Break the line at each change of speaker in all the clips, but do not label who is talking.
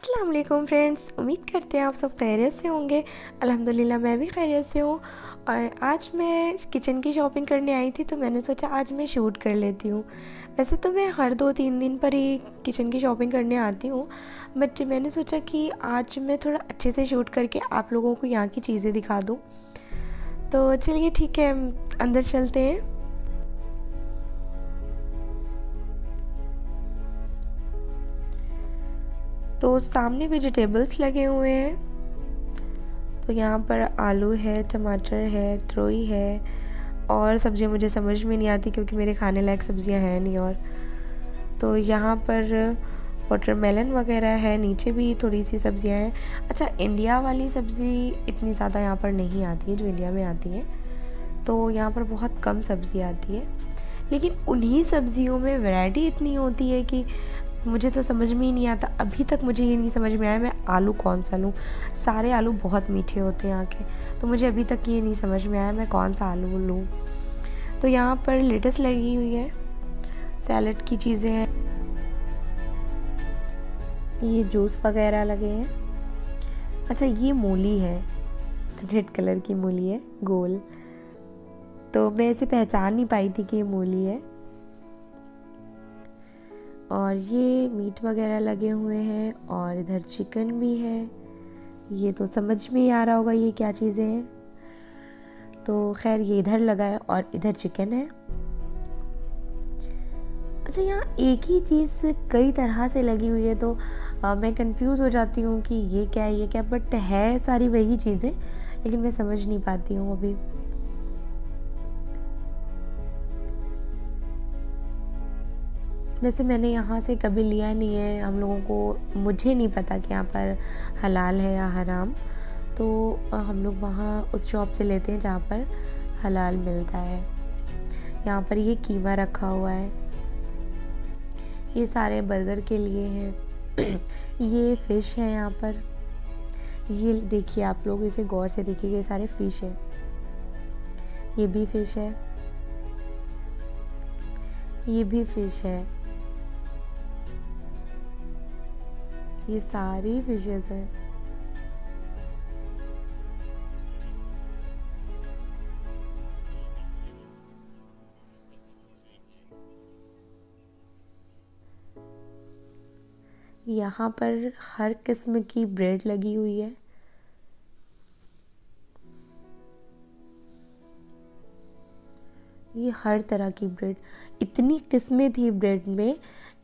अस्सलाम वालेकुम फ्रेंड्स, उम्मीद करते हैं आप सब खैरियत से होंगे। अल्हम्दुलिल्लाह मैं भी खैरियत से हूँ। और आज मैं किचन की शॉपिंग करने आई थी तो मैंने सोचा आज मैं शूट कर लेती हूँ। वैसे तो मैं हर 2-3 दिन पर ही किचन की शॉपिंग करने आती हूँ, बट मैंने सोचा कि आज मैं थोड़ा अच्छे से शूट करके आप लोगों को यहाँ की चीज़ें दिखा दूँ। तो चलिए ठीक है, अंदर चलते हैं। तो सामने वेजिटेबल्स लगे हुए हैं। तो यहाँ पर आलू है, टमाटर है, त्रोई है और सब्ज़ियाँ मुझे समझ में नहीं आती क्योंकि मेरे खाने लायक सब्ज़ियाँ हैं नहीं। और तो यहाँ पर वाटरमेलन वगैरह है, नीचे भी थोड़ी सी सब्ज़ियाँ हैं। अच्छा, इंडिया वाली सब्ज़ी इतनी ज़्यादा यहाँ पर नहीं आती है जो इंडिया में आती है, तो यहाँ पर बहुत कम सब्ज़ी आती है। लेकिन उन्हीं सब्ज़ियों में वैरायटी इतनी होती है कि मुझे तो समझ में ही नहीं आता। अभी तक मुझे ये नहीं समझ में आया मैं आलू कौन सा लूँ। सारे आलू बहुत मीठे होते हैं यहाँ के, तो मुझे अभी तक ये नहीं समझ में आया मैं कौन सा आलू लूँ। तो यहाँ पर लेटस लगी हुई है, सैलड की चीज़ें हैं, ये जूस वगैरह लगे हैं। अच्छा, ये मूली है, रेड कलर की मूली है, गोल। तो मैं इसे पहचान नहीं पाई थी कि ये मूली है। और ये मीट वगैरह लगे हुए हैं और इधर चिकन भी है। ये तो समझ में ही आ रहा होगा ये क्या चीज़ें हैं। तो खैर ये इधर लगा है और इधर चिकन है। अच्छा, यहाँ एक ही चीज़ कई तरह से लगी हुई है तो मैं कंफ्यूज हो जाती हूँ कि ये क्या है ये क्या, बट है सारी वही चीज़ें, लेकिन मैं समझ नहीं पाती हूँ अभी। वैसे मैंने यहाँ से कभी लिया नहीं है, हम लोगों को मुझे नहीं पता कि यहाँ पर हलाल है या हराम। तो हम लोग वहाँ उस शॉप से लेते हैं जहाँ पर हलाल मिलता है। यहाँ पर ये कीमा रखा हुआ है, ये सारे बर्गर के लिए हैं। ये फ़िश है यहाँ पर, ये देखिए आप लोग इसे गौर से देखिए, ये सारे फ़िश है। ये भी फ़िश है, ये भी फ़िश है, ये सारी फिशेस हैं। यहाँ पर हर किस्म की ब्रेड लगी हुई है। ये हर तरह की ब्रेड, इतनी किस्में थी ब्रेड में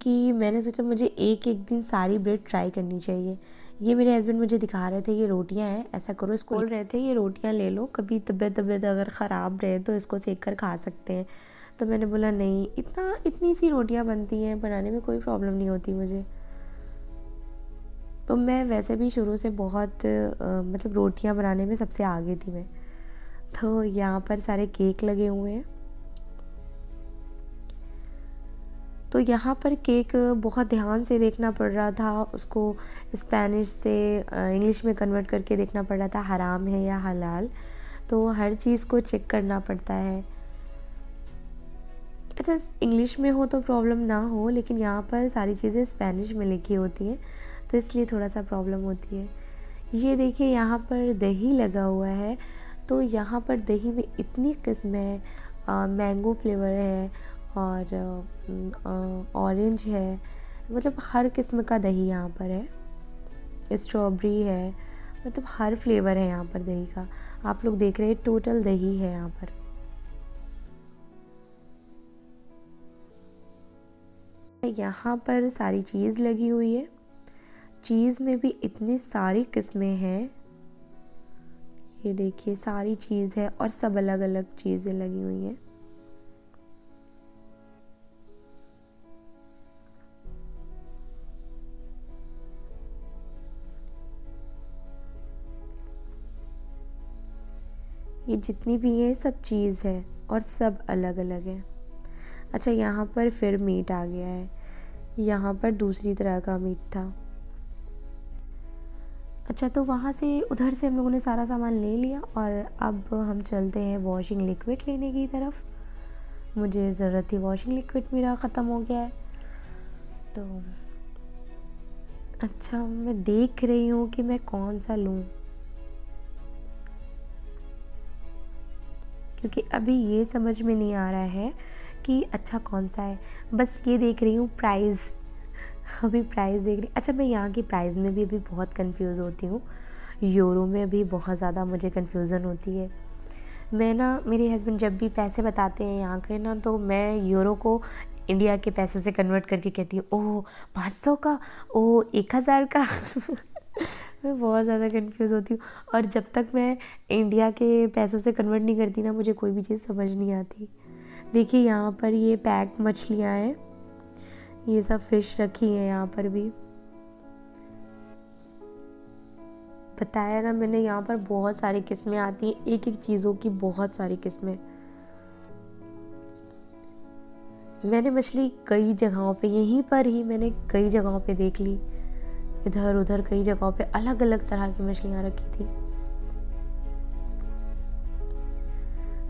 कि मैंने सोचा मुझे एक एक दिन सारी ब्रेड ट्राई करनी चाहिए। ये मेरे हस्बैंड मुझे दिखा रहे थे, ये रोटियां हैं, ऐसा करो, इसको बोल रहे थे ये रोटियां ले लो, कभी तबीयत अगर ख़राब रहे तो इसको सेक कर खा सकते हैं। तो मैंने बोला नहीं, इतनी सी रोटियां बनती हैं, बनाने में कोई प्रॉब्लम नहीं होती मुझे। तो मैं वैसे भी शुरू से बहुत मतलब रोटियां बनाने में सबसे आगे थी मैं। तो यहाँ पर सारे केक लगे हुए हैं। तो यहाँ पर केक बहुत ध्यान से देखना पड़ रहा था, उसको स्पेनिश से इंग्लिश में कन्वर्ट करके देखना पड़ रहा था, हराम है या हलाल। तो हर चीज़ को चेक करना पड़ता है। अच्छा, इंग्लिश में हो तो प्रॉब्लम ना हो, लेकिन यहाँ पर सारी चीज़ें स्पेनिश में लिखी होती हैं तो इसलिए थोड़ा सा प्रॉब्लम होती है। ये देखिए यहाँ पर दही लगा हुआ है। तो यहाँ पर दही में इतनी किस्में हैं, मैंगो फ्लेवर है और ऑरेंज है, मतलब हर किस्म का दही यहाँ पर है, स्ट्रॉबेरी है, मतलब हर फ्लेवर है यहाँ पर दही का। आप लोग देख रहे हैं टोटल दही है यहाँ पर। यहाँ पर सारी चीज़ लगी हुई है, चीज़ में भी इतनी सारी किस्में हैं। ये देखिए सारी चीज़ है और सब अलग अलग चीज़ें लगी हुई हैं। ये जितनी भी है सब चीज़ है और सब अलग अलग है। अच्छा, यहाँ पर फिर मीट आ गया है, यहाँ पर दूसरी तरह का मीट था। अच्छा, तो वहाँ से उधर से हम लोगों ने सारा सामान ले लिया और अब हम चलते हैं वॉशिंग लिक्विड लेने की तरफ। मुझे ज़रूरत थी वॉशिंग लिक्विड, मेरा ख़त्म हो गया है। तो अच्छा, मैं देख रही हूँ कि मैं कौन सा लूँ, क्योंकि अभी ये समझ में नहीं आ रहा है कि अच्छा कौन सा है। बस ये देख रही हूँ प्राइस, अभी प्राइस देख रही। अच्छा, मैं यहाँ की प्राइस में भी अभी बहुत कंफ्यूज होती हूँ। यूरो में अभी बहुत ज़्यादा मुझे कन्फ्यूज़न होती है। मैं ना, मेरे हस्बैंड जब भी पैसे बताते हैं यहाँ के ना, तो मैं यूरो को इंडिया के पैसों से कन्वर्ट करके कहती हूँ ओह 500 का, ओह 1000 का। मैं बहुत ज़्यादा कंफ्यूज होती हूँ। और जब तक मैं इंडिया के पैसों से कन्वर्ट नहीं करती ना, मुझे कोई भी चीज़ समझ नहीं आती। देखिए यहाँ पर ये पैक मछलियाँ हैं, ये सब फिश रखी हैं यहाँ पर भी। बताया ना मैंने, यहाँ पर बहुत सारी किस्में आती हैं, एक एक चीज़ों की बहुत सारी किस्में। मैंने मछली कई जगहों पे, यहीं पर ही मैंने कई जगहों पे देख ली, इधर उधर कई जगहों पे अलग अलग तरह की मछलियाँ रखी थी।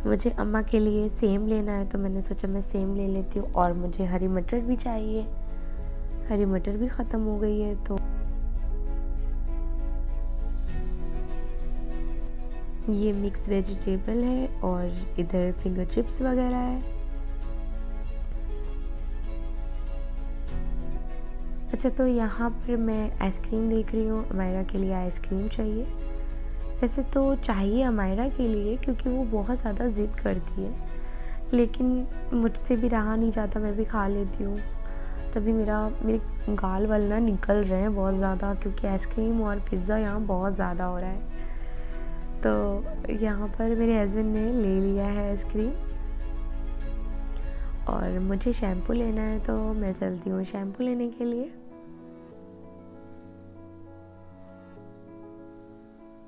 मुझे अम्मा के लिए सेम लेना है, तो मैंने सोचा मैं सेम ले लेती हूँ। और मुझे हरी मटर भी चाहिए, हरी मटर भी ख़त्म हो गई है। तो ये मिक्स वेजिटेबल है और इधर फिंगर चिप्स वगैरह है। अच्छा, तो यहाँ पर मैं आइसक्रीम देख रही हूँ, अमायरा के लिए आइसक्रीम चाहिए। वैसे तो चाहिए अमायरा के लिए, क्योंकि वो बहुत ज़्यादा ज़िद करती है, लेकिन मुझसे भी रहा नहीं जाता, मैं भी खा लेती हूँ। तभी मेरे गाल वाल ना निकल रहे हैं बहुत ज़्यादा, क्योंकि आइसक्रीम और पिज़्ज़ा यहाँ बहुत ज़्यादा हो रहा है। तो यहाँ पर मेरे हस्बैंड ने ले लिया है आइसक्रीम, और मुझे शैम्पू लेना है, तो मैं चलती हूँ शैम्पू लेने के लिए।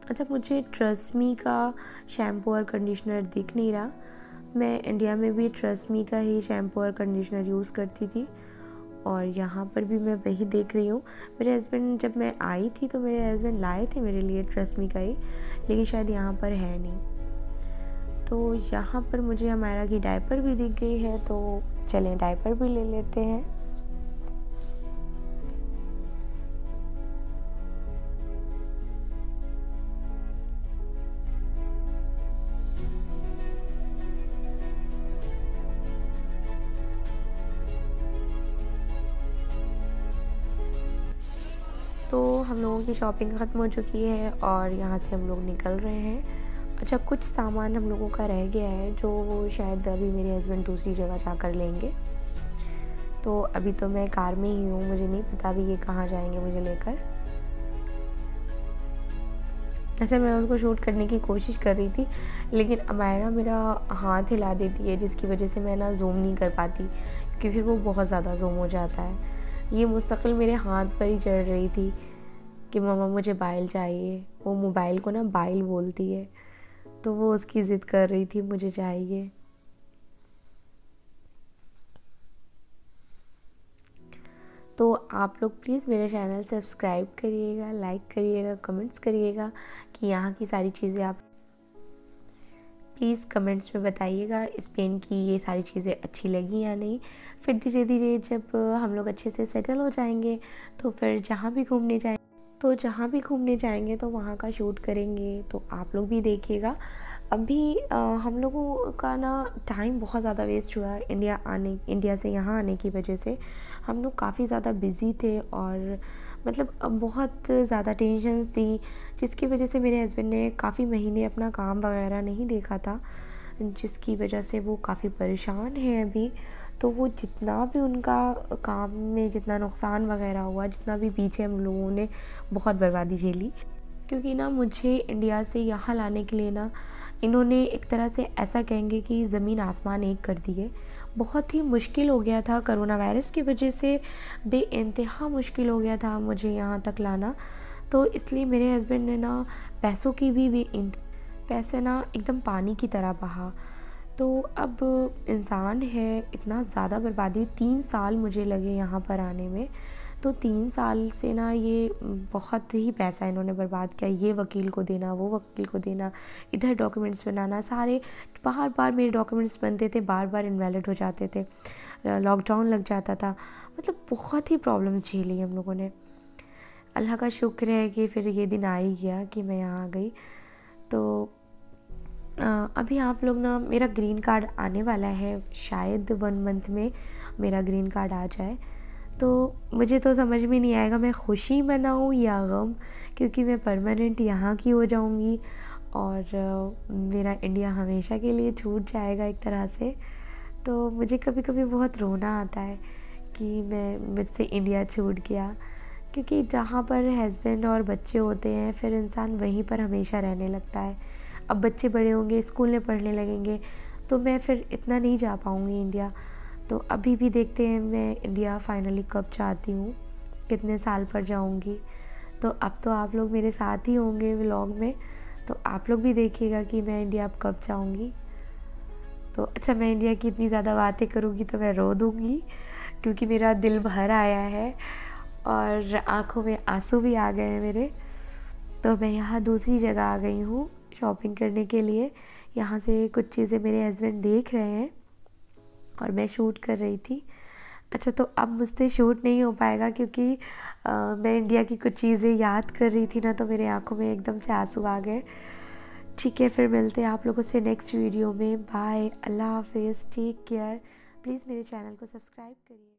अच्छा, मुझे ट्रस्मी का शैम्पू और कंडीशनर दिख नहीं रहा। मैं इंडिया में भी ट्रस्मी का ही शैम्पू और कंडीशनर यूज़ करती थी, और यहाँ पर भी मैं वही देख रही हूँ। मेरे हस्बैंड, जब मैं आई थी तो मेरे हस्बैंड लाए थे मेरे लिए ट्रस्मी का ही, लेकिन शायद यहाँ पर है नहीं। तो यहाँ पर मुझे हमारा की डायपर भी दिख गई है, तो चलें डायपर भी ले लेते हैं। तो हम लोगों की शॉपिंग ख़त्म हो चुकी है और यहाँ से हम लोग निकल रहे हैं। अच्छा, कुछ सामान हम लोगों का रह गया है, जो शायद अभी मेरे हस्बैंड दूसरी जगह जाकर लेंगे। तो अभी तो मैं कार में ही हूँ, मुझे नहीं पता अभी ये कहाँ जाएंगे मुझे लेकर। अच्छा, मैं उसको शूट करने की कोशिश कर रही थी, लेकिन अमायरा मेरा हाथ हिला देती है, जिसकी वजह से मैं ना जूम नहीं कर पाती, क्योंकि फिर वो बहुत ज़्यादा जूम हो जाता है। ये मुस्तकिल मेरे हाथ पर ही चढ़ रही थी कि मम्मा मुझे बाइल चाहिए। वो मोबाइल को ना बाइल बोलती है, तो वो उसकी ज़िद कर रही थी मुझे चाहिए। तो आप लोग प्लीज़ मेरे चैनल सब्सक्राइब करिएगा, लाइक करिएगा, कमेंट्स करिएगा कि यहाँ की सारी चीज़ें आप प्लीज़ कमेंट्स में बताइएगा स्पेन की ये सारी चीज़ें अच्छी लगी या नहीं। फिर धीरे धीरे जब हम लोग अच्छे से सेटल हो जाएंगे, तो फिर जहाँ भी घूमने जाएंगे तो वहाँ का शूट करेंगे, तो आप लोग भी देखिएगा। अभी हम लोगों का ना टाइम बहुत ज़्यादा वेस्ट हुआ इंडिया से यहाँ आने की वजह से। हम लोग काफ़ी ज़्यादा बिज़ी थे, और मतलब बहुत ज़्यादा टेंशन्स थी, जिसकी वजह से मेरे हस्बैंड ने काफ़ी महीने अपना काम वगैरह नहीं देखा था, जिसकी वजह से वो काफ़ी परेशान हैं अभी। तो वो जितना भी उनका काम में जितना नुकसान वगैरह हुआ, जितना भी पीछे हम लोगों ने बहुत बर्बादी झेली, क्योंकि ना मुझे इंडिया से यहाँ लाने के लिए ना इन्होंने एक तरह से ऐसा कहेंगे कि ज़मीन आसमान एक कर दी है। बहुत ही मुश्किल हो गया था, कोरोना वायरस की वजह से बेइंतहा मुश्किल हो गया था मुझे यहाँ तक लाना। तो इसलिए मेरे हस्बैंड ने ना पैसों की भी पैसे ना एकदम पानी की तरह बहा। तो अब इंसान है, इतना ज़्यादा बर्बादी, 3 साल मुझे लगे यहाँ पर आने में। तो 3 साल से ना ये बहुत ही पैसा इन्होंने बर्बाद किया, ये वकील को देना, वो वकील को देना, इधर डॉक्यूमेंट्स बनाना, सारे बार बार मेरे डॉक्यूमेंट्स बनते थे, बार बार इनवैलिड हो जाते थे, लॉकडाउन लग जाता था, मतलब बहुत ही प्रॉब्लम्स झेली हम लोगों ने। अल्लाह का शुक्र है कि फिर ये दिन आ ही गया कि मैं यहाँ आ गई। तो अभी आप लोग ना, मेरा ग्रीन कार्ड आने वाला है, शायद 1 मंथ में मेरा ग्रीन कार्ड आ जाए। तो मुझे तो समझ में नहीं आएगा मैं खुशी मनाऊँ या गम, क्योंकि मैं परमानेंट यहाँ की हो जाऊँगी और मेरा इंडिया हमेशा के लिए छूट जाएगा एक तरह से। तो मुझे कभी कभी बहुत रोना आता है कि मुझसे इंडिया छूट गया, क्योंकि जहाँ पर हस्बैंड और बच्चे होते हैं फिर इंसान वहीं पर हमेशा रहने लगता है। अब बच्चे बड़े होंगे, स्कूल में पढ़ने लगेंगे, तो मैं फिर इतना नहीं जा पाऊँगी इंडिया। तो अभी भी देखते हैं मैं इंडिया फाइनली कब जाती हूँ, कितने साल पर जाऊँगी। तो अब तो आप लोग मेरे साथ ही होंगे व्लॉग में, तो आप लोग भी देखिएगा कि मैं इंडिया अब कब जाऊँगी। तो अच्छा, मैं इंडिया की इतनी ज़्यादा बातें करूँगी तो मैं रो दूँगी, क्योंकि मेरा दिल भर आया है और आँखों में आंसू भी आ गए हैं मेरे। तो मैं यहाँ दूसरी जगह आ गई हूँ शॉपिंग करने के लिए। यहाँ से कुछ चीज़ें मेरे हस्बैंड देख रहे हैं और मैं शूट कर रही थी। अच्छा, तो अब मुझसे शूट नहीं हो पाएगा क्योंकि मैं इंडिया की कुछ चीज़ें याद कर रही थी ना, तो मेरे आंखों में एकदम से आंसू आ गए। ठीक है, फिर मिलते हैं आप लोगों से नेक्स्ट वीडियो में। बाय, अल्लाह हाफिज़, टेक केयर। प्लीज़ मेरे चैनल को सब्सक्राइब करिए।